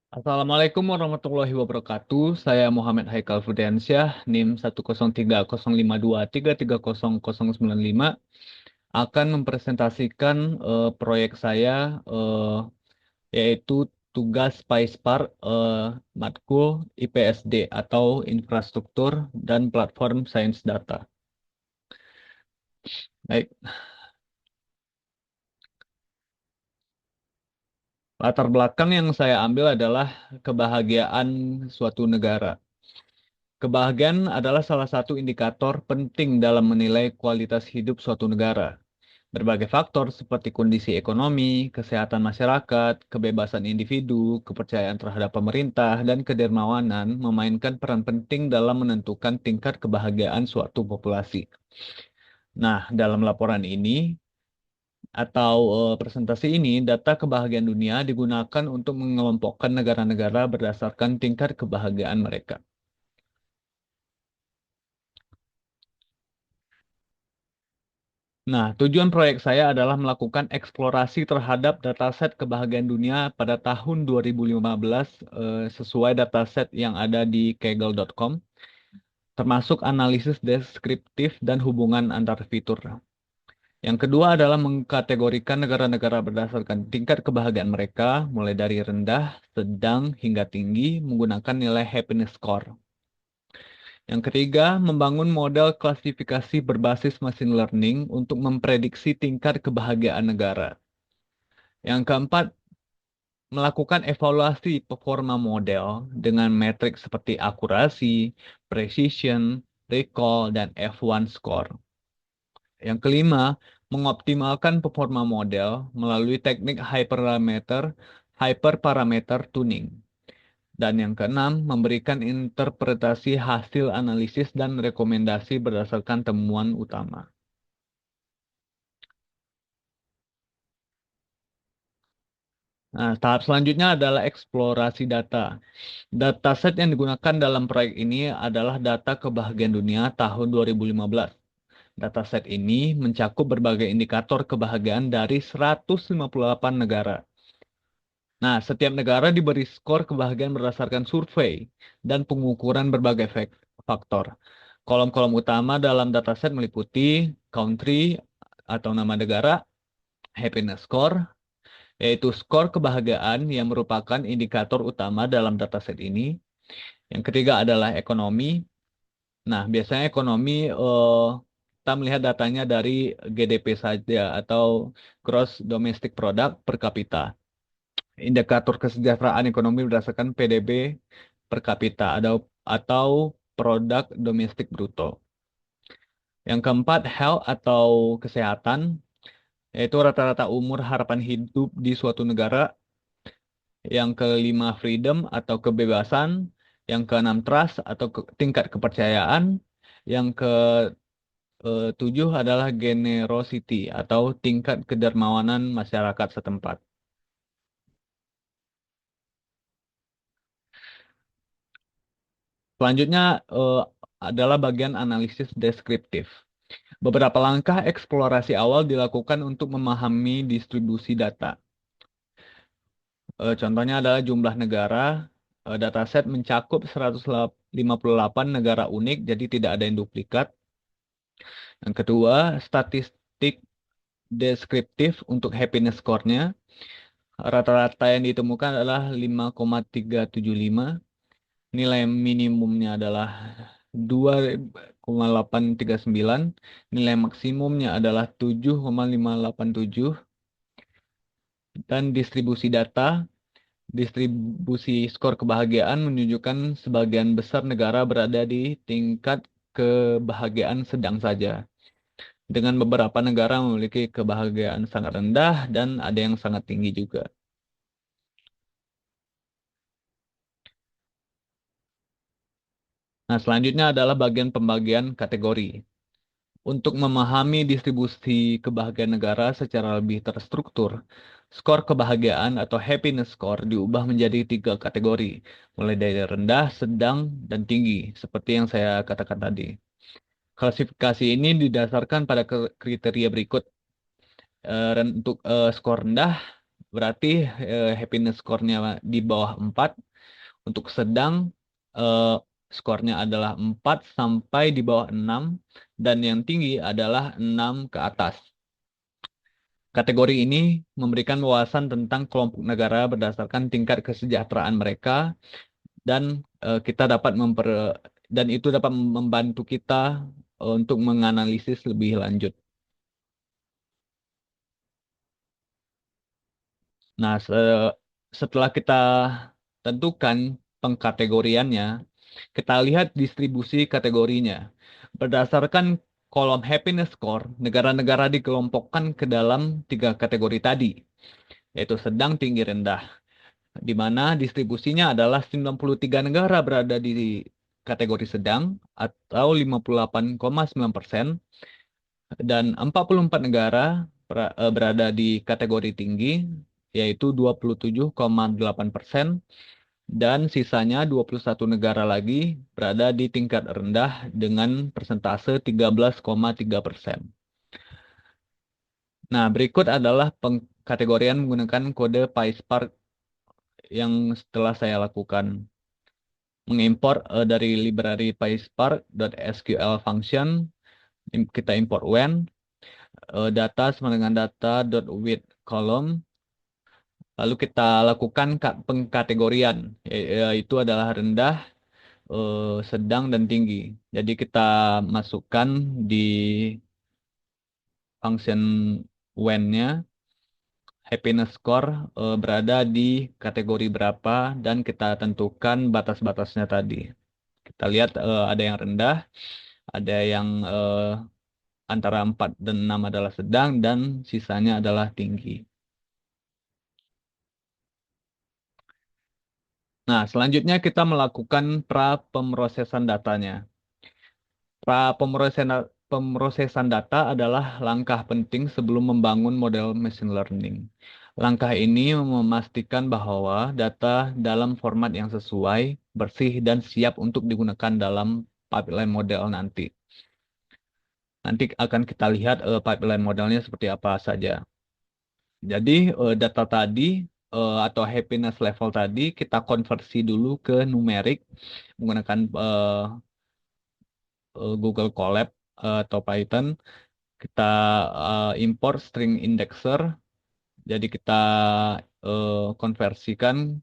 Assalamualaikum warahmatullahi wabarakatuh. Saya Muhammad Haikal Fudiansyah, NIM 1030523300095 akan mempresentasikan proyek saya yaitu tugas PySpark matkul IPSD atau Infrastruktur dan Platform Sains Data. Baik, latar belakang yang saya ambil adalah kebahagiaan suatu negara. Kebahagiaan adalah salah satu indikator penting dalam menilai kualitas hidup suatu negara. Berbagai faktor seperti kondisi ekonomi, kesehatan masyarakat, kebebasan individu, kepercayaan terhadap pemerintah, dan kedermawanan memainkan peran penting dalam menentukan tingkat kebahagiaan suatu populasi. Nah, dalam laporan ini atau presentasi ini, data kebahagiaan dunia digunakan untuk mengelompokkan negara-negara berdasarkan tingkat kebahagiaan mereka. Nah, tujuan proyek saya adalah melakukan eksplorasi terhadap dataset kebahagiaan dunia pada tahun 2015 sesuai dataset yang ada di kaggle.com, termasuk analisis deskriptif dan hubungan antar fitur. Yang kedua adalah mengkategorikan negara-negara berdasarkan tingkat kebahagiaan mereka, mulai dari rendah, sedang, hingga tinggi, menggunakan nilai happiness score. Yang ketiga, membangun model klasifikasi berbasis machine learning untuk memprediksi tingkat kebahagiaan negara. Yang keempat, melakukan evaluasi performa model dengan metrik seperti akurasi, precision, recall, dan F1 score. Yang kelima, mengoptimalkan performa model melalui teknik hyperparameter tuning. Dan yang keenam, memberikan interpretasi hasil analisis dan rekomendasi berdasarkan temuan utama. Nah, tahap selanjutnya adalah eksplorasi data. Dataset yang digunakan dalam proyek ini adalah data kebahagiaan dunia tahun 2015. Dataset ini mencakup berbagai indikator kebahagiaan dari 158 negara. Nah, setiap negara diberi skor kebahagiaan berdasarkan survei dan pengukuran berbagai faktor. Kolom-kolom utama dalam dataset meliputi country atau nama negara, happiness score, yaitu skor kebahagiaan yang merupakan indikator utama dalam dataset ini. Yang ketiga adalah ekonomi. Nah, biasanya ekonomi kita melihat datanya dari GDP saja atau Gross Domestic Product per kapita. Indikator kesejahteraan ekonomi berdasarkan PDB per kapita atau produk domestik bruto. Yang keempat, health atau kesehatan, yaitu rata-rata umur harapan hidup di suatu negara. Yang kelima, freedom atau kebebasan. Yang keenam, trust atau tingkat kepercayaan. Yang ketujuh adalah generosity atau tingkat kedermawanan masyarakat setempat. Selanjutnya adalah bagian analisis deskriptif. Beberapa langkah eksplorasi awal dilakukan untuk memahami distribusi data. Contohnya adalah jumlah negara. Dataset mencakup 158 negara unik, jadi tidak ada yang duplikat. Yang kedua, statistik deskriptif untuk happiness score-nya. Rata-rata yang ditemukan adalah 5,375. Nilai minimumnya adalah 2,839. Nilai maksimumnya adalah 7,587. Dan distribusi skor kebahagiaan menunjukkan sebagian besar negara berada di tingkat kebahagiaan sedang saja. Dengan beberapa negara memiliki kebahagiaan sangat rendah dan ada yang sangat tinggi juga. Nah, selanjutnya adalah bagian pembagian kategori. Untuk memahami distribusi kebahagiaan negara secara lebih terstruktur, skor kebahagiaan atau happiness score diubah menjadi tiga kategori, mulai dari rendah, sedang, dan tinggi, seperti yang saya katakan tadi. Klasifikasi ini didasarkan pada kriteria berikut. Untuk skor rendah, berarti happiness score-nya di bawah 4. Untuk sedang eh, skornya adalah 4 sampai di bawah 6 dan yang tinggi adalah 6 ke atas. Kategori ini memberikan wawasan tentang kelompok negara berdasarkan tingkat kesejahteraan mereka dan kita dapat dan itu dapat membantu kita untuk menganalisis lebih lanjut. Nah, setelah kita tentukan pengkategoriannya, kita lihat distribusi kategorinya. Berdasarkan kolom happiness score, negara-negara dikelompokkan ke dalam 3 kategori tadi, yaitu sedang, tinggi, rendah. Di mana distribusinya adalah 93 negara berada di kategori sedang atau 58,9% dan 44 negara berada di kategori tinggi yaitu 27,8% dan sisanya 21 negara lagi berada di tingkat rendah dengan persentase 13,3%. Nah, berikut adalah pengkategorian menggunakan kode PySpark yang setelah saya lakukan. Mengimpor dari library PySpark.sql function, kita import when, data sama dengan data.with column, lalu kita lakukan pengkategorian, yaitu adalah rendah, sedang, dan tinggi. Jadi kita masukkan di function when-nya happiness score berada di kategori berapa dan kita tentukan batas-batasnya tadi. Kita lihat ada yang rendah, ada yang antara 4 dan 6 adalah sedang, dan sisanya adalah tinggi. Nah, selanjutnya kita melakukan pra-pemrosesan datanya. Pemrosesan data adalah langkah penting sebelum membangun model machine learning. Langkah ini memastikan bahwa data dalam format yang sesuai, bersih, dan siap untuk digunakan dalam pipeline model nanti. Nanti akan kita lihat pipeline modelnya seperti apa saja. Jadi data tadi atau happiness level tadi kita konversi dulu ke numerik menggunakan Google Colab atau Python. Kita import string indexer. Jadi kita konversikan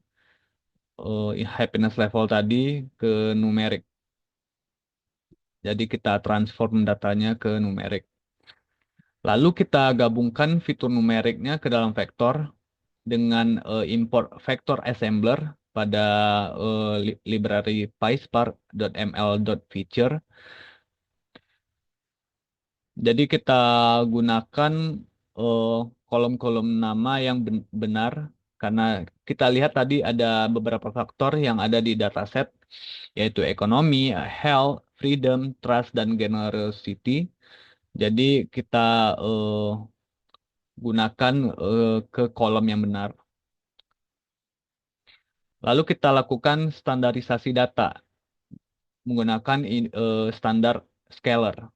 happiness level tadi ke numerik. Jadi kita transform datanya ke numerik. Lalu kita gabungkan fitur numeriknya ke dalam vektor dengan import vector assembler pada library pyspark.ml.feature. Jadi kita gunakan eh, kolom-kolom nama yang benar karena kita lihat tadi ada beberapa faktor yang ada di dataset yaitu ekonomi, health, freedom, trust, dan generosity. Jadi kita gunakan ke kolom yang benar. Lalu kita lakukan standarisasi data menggunakan standar scalar.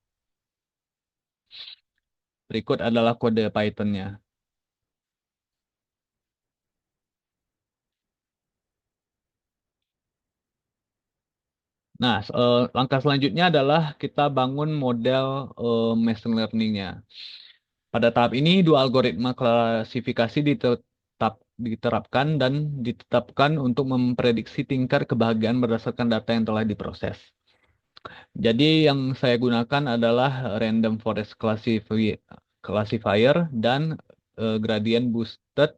Berikut adalah kode Python-nya. Nah, langkah selanjutnya adalah kita bangun model machine learning-nya. Pada tahap ini, dua algoritma klasifikasi diterapkan dan ditetapkan untuk memprediksi tingkat kebahagiaan berdasarkan data yang telah diproses. Jadi yang saya gunakan adalah random forest classifier dan gradient boosted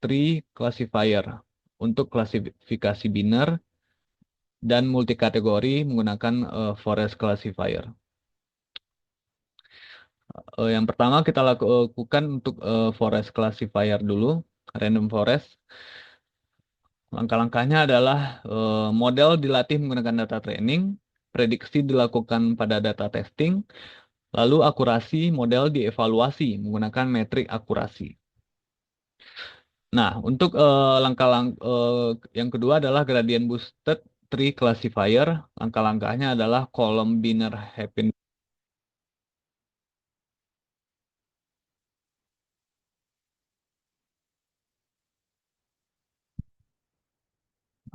tree classifier untuk klasifikasi biner dan multikategori menggunakan forest classifier. Yang pertama kita lakukan untuk forest classifier dulu, random forest. Langkah-langkahnya adalah model dilatih menggunakan data training, prediksi dilakukan pada data testing, lalu akurasi model dievaluasi menggunakan metrik akurasi. Nah, untuk yang kedua adalah gradient boosted tree classifier. Langkah-langkahnya adalah kolom biner happiness.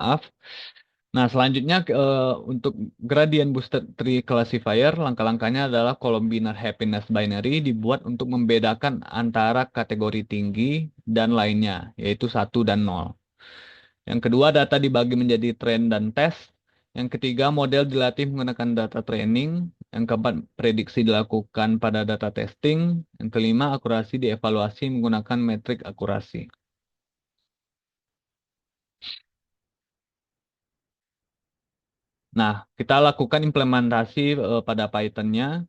maaf. Nah, selanjutnya untuk gradient boosted tree classifier, langkah-langkahnya adalah columnar happiness binary dibuat untuk membedakan antara kategori tinggi dan lainnya, yaitu 1 dan 0. Yang kedua, data dibagi menjadi trend dan test. Yang ketiga, model dilatih menggunakan data training. Yang keempat, prediksi dilakukan pada data testing. Yang kelima, akurasi dievaluasi menggunakan metrik akurasi. Nah, kita lakukan implementasi pada Python-nya.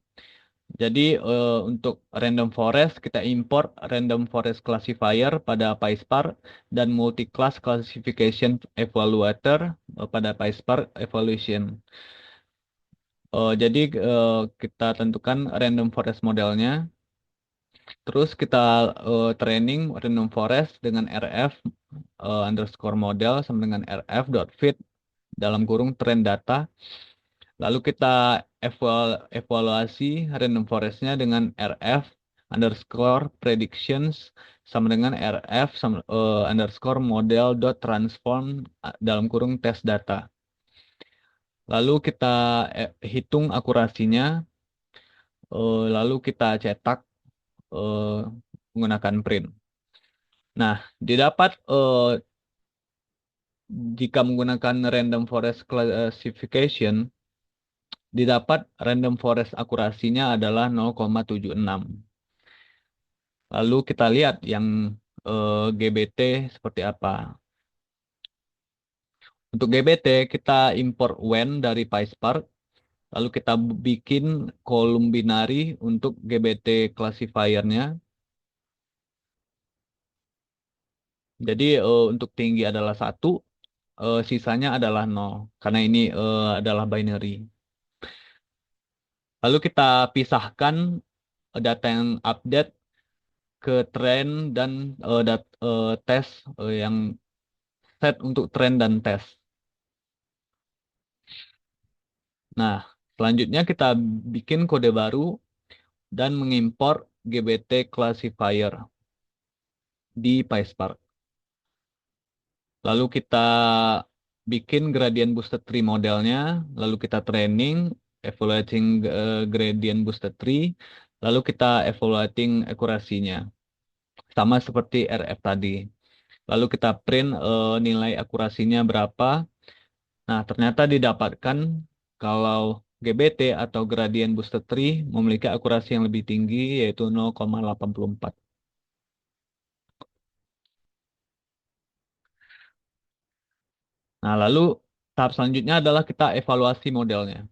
Jadi untuk random forest kita import random forest classifier pada PySpark dan multi-class classification evaluator pada PySpark evaluation. Jadi kita tentukan random forest modelnya, terus kita training random forest dengan rf underscore model sama dengan rf dot fit dalam kurung trend data. Lalu kita evaluasi random forestnya dengan rf underscore predictions sama dengan rf underscore model dot transform dalam kurung test data. Lalu kita hitung akurasinya, lalu kita cetak eh, menggunakan print. Nah, didapat jika menggunakan random forest classification, didapat random forest akurasinya adalah 0,76. Lalu kita lihat yang GBT seperti apa. Untuk GBT kita import when dari PySpark, lalu kita bikin kolom binary untuk GBT classifiernya. Jadi untuk tinggi adalah 1, sisanya adalah 0 karena ini adalah binary. Lalu kita pisahkan data yang update ke trend dan tes yang set untuk trend dan tes. Nah, selanjutnya kita bikin kode baru dan mengimport GBT classifier di PySpark. Lalu kita bikin gradient boosted tree modelnya, lalu kita training, evaluating gradient boosted tree, lalu kita evaluating akurasinya. Sama seperti RF tadi. Lalu kita print nilai akurasinya berapa. Nah, ternyata didapatkan kalau GBT atau gradient boosted tree memiliki akurasi yang lebih tinggi yaitu 0,84. Nah, lalu tahap selanjutnya adalah kita evaluasi modelnya.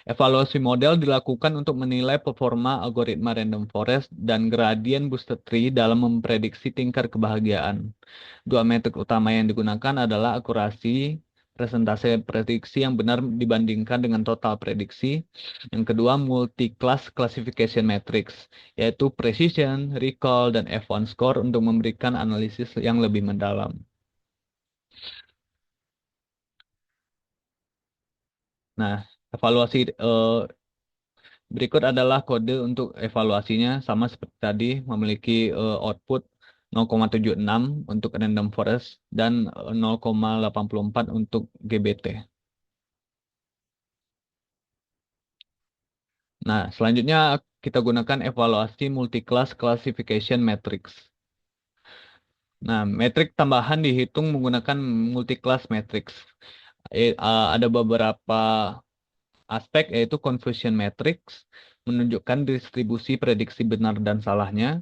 Evaluasi model dilakukan untuk menilai performa algoritma random forest dan gradient boosted tree dalam memprediksi tingkat kebahagiaan. Dua metrik utama yang digunakan adalah akurasi, presentase prediksi yang benar dibandingkan dengan total prediksi. Yang kedua, multi-class classification matrix, yaitu precision, recall, dan F1 score untuk memberikan analisis yang lebih mendalam. Nah, evaluasi berikut adalah kode untuk evaluasinya, sama seperti tadi, memiliki output 0,76 untuk random forest dan 0,84 untuk GBT. Nah, selanjutnya kita gunakan evaluasi multi-class classification matrix. Nah, metrik tambahan dihitung menggunakan multi-class matrix. Ada beberapa aspek yaitu confusion matrix, menunjukkan distribusi prediksi benar dan salahnya.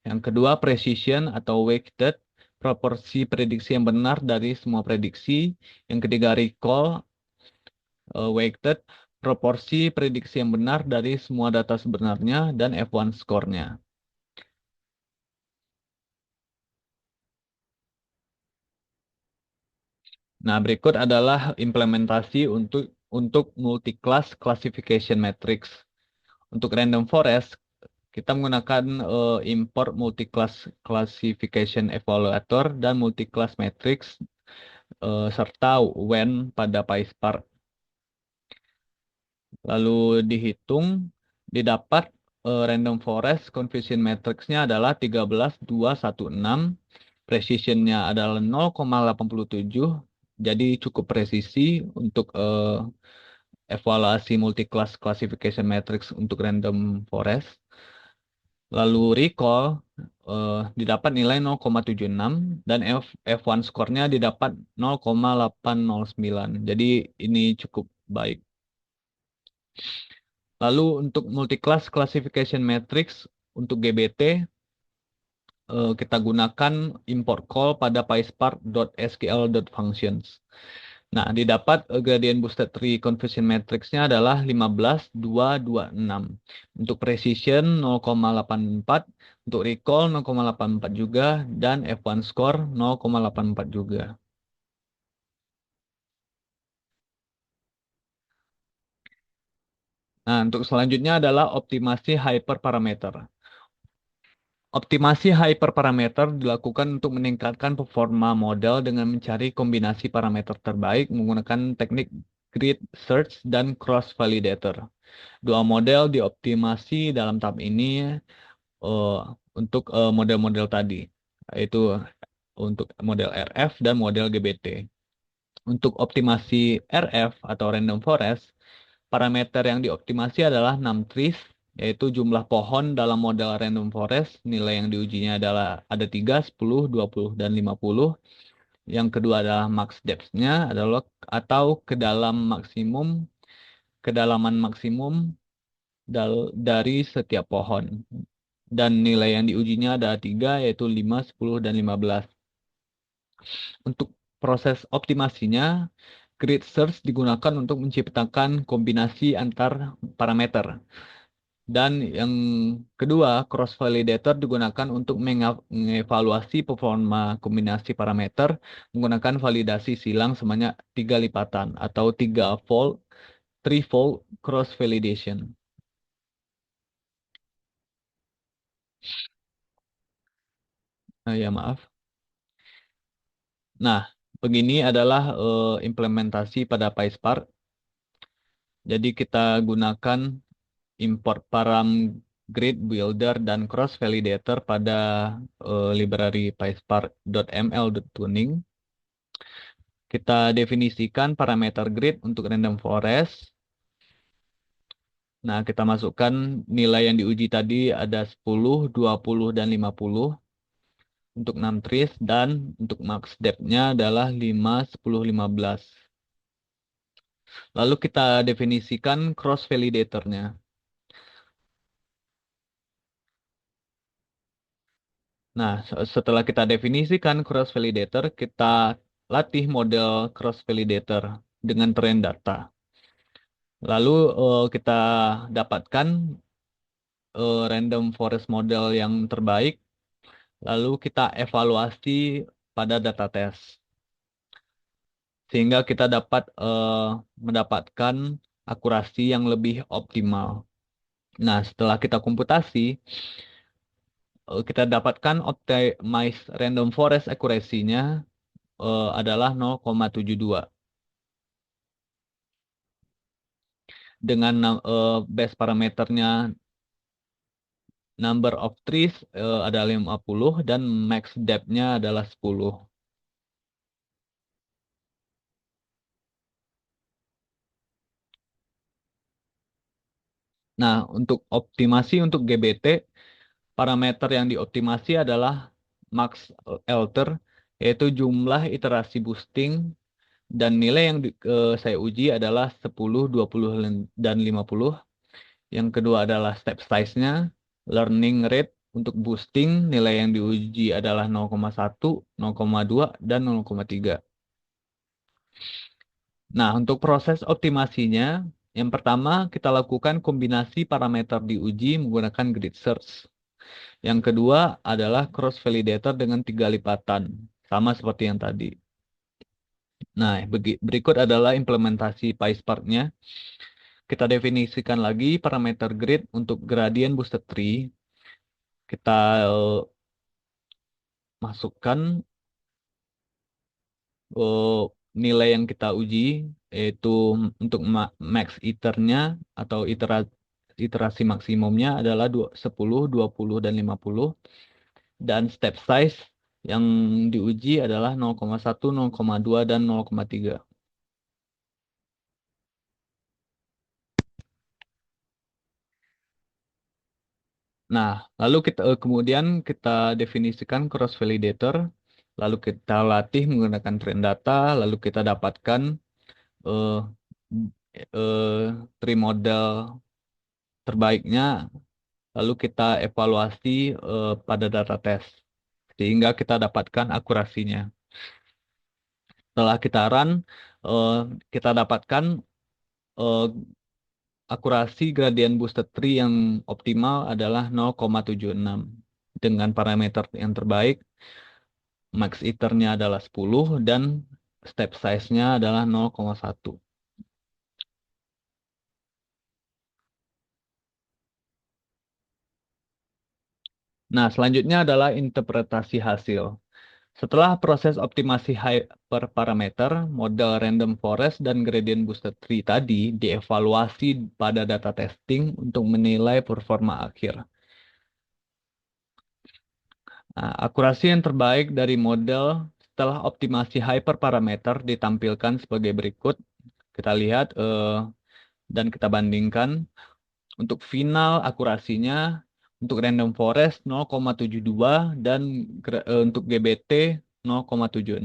Yang kedua, precision atau weighted, proporsi prediksi yang benar dari semua prediksi. Yang ketiga, recall, weighted, proporsi prediksi yang benar dari semua data sebenarnya, dan F1 score-nya. Nah, berikut adalah implementasi untuk multi-class classification matrix. Untuk random forest, kita menggunakan import multi-class classification evaluator dan multi-class matrix serta when pada PySpark. Lalu dihitung, didapat random forest confusion matrix-nya adalah 13, 2, 1, 6. Precision-nya adalah 0,87 Jadi cukup presisi untuk evaluasi multi-class classification matrix untuk random forest. Lalu recall didapat nilai 0,76 dan F1 skornya didapat 0,809. Jadi ini cukup baik. Lalu untuk multi-class classification matrix untuk GBT kita gunakan import call pada PySpark.sql.functions. Nah, didapat gradient boosted tree conversion matrix-nya adalah 15,226. Untuk precision 0,84, untuk recall 0,84 juga, dan F1 score 0,84 juga. Nah, untuk selanjutnya adalah optimasi hyperparameter. Optimasi hyperparameter dilakukan untuk meningkatkan performa model dengan mencari kombinasi parameter terbaik menggunakan teknik grid search dan cross validator. Dua model dioptimasi dalam tahap ini eh, untuk model-model tadi, yaitu untuk model RF dan model GBT. Untuk optimasi RF atau random forest, parameter yang dioptimasi adalah 6 trees, yaitu jumlah pohon dalam model random forest. Nilai yang diujinya adalah ada 3, 10, 20, dan 50. Yang kedua adalah max depth-nya adalah atau kedalaman maksimum dari setiap pohon. Dan nilai yang diujinya ada 3, yaitu 5, 10, dan 15. Untuk proses optimasinya, grid search digunakan untuk menciptakan kombinasi antar parameter. Dan yang kedua, cross validator digunakan untuk mengevaluasi performa kombinasi parameter menggunakan validasi silang sebanyak 3 lipatan atau 3-fold cross validation. Ya maaf. Nah, begini adalah implementasi pada PySpark. Jadi kita gunakan import param grid builder dan cross validator pada library PySpark.ml.tuning. Kita definisikan parameter grid untuk random forest. Nah, kita masukkan nilai yang diuji tadi ada 10, 20, dan 50 untuk 6 trees dan untuk max depth-nya adalah 5, 10, 15. Lalu kita definisikan cross validator-nya. Nah, setelah kita definisikan cross validator, kita latih model cross validator dengan train data. Lalu kita dapatkan random forest model yang terbaik. Lalu kita evaluasi pada data test. Sehingga kita dapat mendapatkan akurasi yang lebih optimal. Nah, setelah kita komputasi, kita dapatkan optimize random forest accuracy-nya adalah 0,72. Dengan base parameternya number of trees ada 50 dan max depth-nya adalah 10. Nah, untuk optimasi untuk GBT, parameter yang dioptimasi adalah max alter, yaitu jumlah iterasi boosting, dan nilai yang saya uji adalah 10, 20, dan 50. Yang kedua adalah step size-nya, learning rate untuk boosting, nilai yang diuji adalah 0,1, 0,2, dan 0,3. Nah, untuk proses optimasinya, yang pertama kita lakukan kombinasi parameter diuji menggunakan grid search. Yang kedua adalah cross validator dengan 3 lipatan, sama seperti yang tadi. Nah, berikut adalah implementasi PySpark-nya. Kita definisikan lagi parameter grid untuk gradient boosted tree. Kita masukkan eh, nilai yang kita uji, yaitu untuk max iternya atau iterasi maksimumnya adalah 10, 20, dan 50. Dan step size Yang diuji adalah 0,1, 0,2, dan 0,3. Nah, lalu kemudian kita definisikan cross validator, lalu kita latih menggunakan trend data, lalu kita dapatkan eh, tree model terbaiknya, lalu kita evaluasi pada data test sehingga kita dapatkan akurasinya. Setelah kita run, eh, kita dapatkan eh, akurasi gradient boosted tree yang optimal adalah 0,76 dengan parameter yang terbaik. Max iternya adalah 10 dan step size-nya adalah 0,1. Nah, selanjutnya adalah interpretasi hasil. Setelah proses optimasi hyperparameter, model random forest dan gradient boosted tree tadi dievaluasi pada data testing untuk menilai performa akhir. Nah, akurasi yang terbaik dari model setelah optimasi hyperparameter ditampilkan sebagai berikut. Kita lihat dan kita bandingkan. Untuk final akurasinya untuk random forest 0,72 dan untuk GBT 0,76.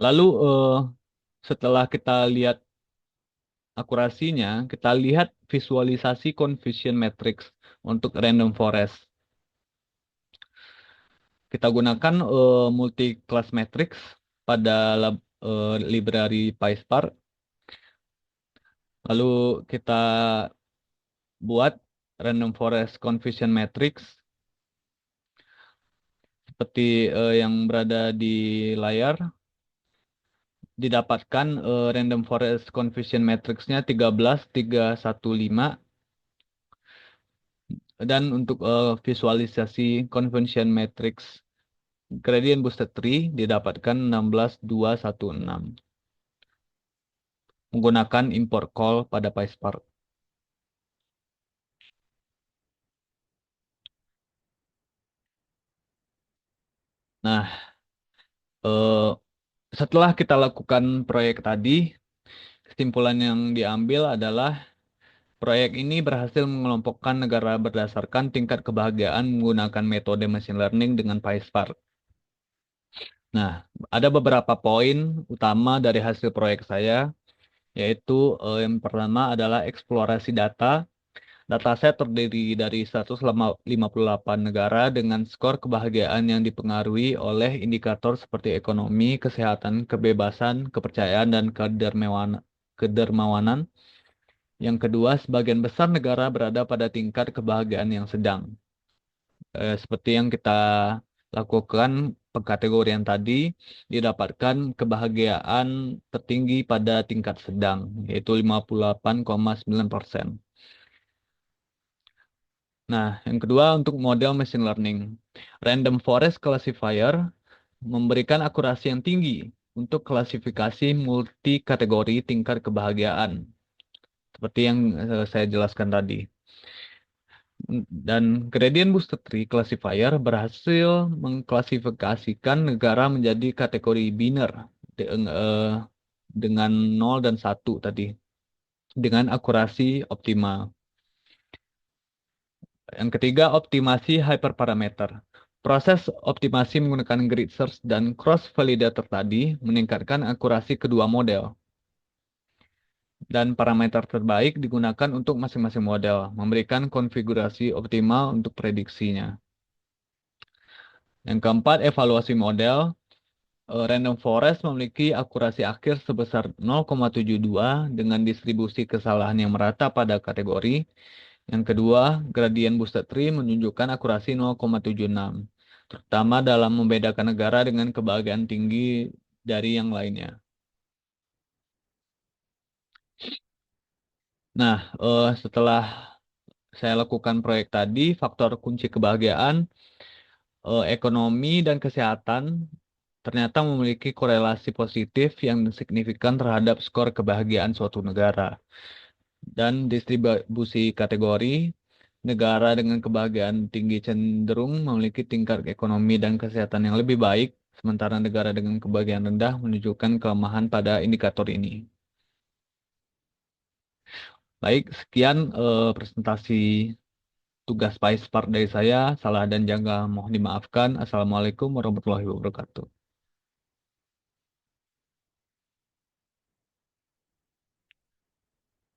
Lalu setelah kita lihat akurasinya, kita lihat visualisasi confusion matrix untuk random forest. Kita gunakan multi-class matrix pada library PySpark. Lalu kita buat random forest confusion matrix seperti yang berada di layar. Didapatkan random forest confusion matrix-nya 13,315 dan untuk visualisasi confusion matrix gradient boosted tree didapatkan 16,216 menggunakan import call pada PySpark. Nah, setelah kita lakukan proyek tadi, kesimpulan yang diambil adalah proyek ini berhasil mengelompokkan negara berdasarkan tingkat kebahagiaan menggunakan metode machine learning dengan PySpark. Nah, ada beberapa poin utama dari hasil proyek saya, yaitu yang pertama adalah eksplorasi data. Dataset terdiri dari 158 negara dengan skor kebahagiaan yang dipengaruhi oleh indikator seperti ekonomi, kesehatan, kebebasan, kepercayaan, dan kedermawanan. Yang kedua, sebagian besar negara berada pada tingkat kebahagiaan yang sedang. Seperti yang kita lakukan pengkategorian tadi, didapatkan kebahagiaan tertinggi pada tingkat sedang, yaitu 58,9%. Nah, yang kedua untuk model machine learning. Random Forest Classifier memberikan akurasi yang tinggi untuk klasifikasi multi kategori tingkat kebahagiaan, seperti yang saya jelaskan tadi. Dan gradient boosted tree classifier berhasil mengklasifikasikan negara menjadi kategori biner dengan 0 dan 1 tadi dengan akurasi optimal. Yang ketiga, optimasi hyperparameter. Proses optimasi menggunakan grid search dan cross validator tadi meningkatkan akurasi kedua model. Dan parameter terbaik digunakan untuk masing-masing model, memberikan konfigurasi optimal untuk prediksinya. Yang keempat, evaluasi model. Random Forest memiliki akurasi akhir sebesar 0,72 dengan distribusi kesalahan yang merata pada kategori. Yang kedua, gradient boosted tree menunjukkan akurasi 0,76, terutama dalam membedakan negara dengan kebahagiaan tinggi dari yang lainnya. Nah, setelah saya lakukan proyek tadi, faktor kunci kebahagiaan, ekonomi, dan kesehatan ternyata memiliki korelasi positif yang signifikan terhadap skor kebahagiaan suatu negara. Dan distribusi kategori Negara dengan kebahagiaan tinggi cenderung memiliki tingkat ekonomi dan kesehatan yang lebih baik, sementara negara dengan kebahagiaan rendah menunjukkan kelemahan pada indikator ini. Baik, sekian presentasi tugas PAIS Part dari saya. Salah dan janggal mohon dimaafkan. Assalamualaikum warahmatullahi wabarakatuh.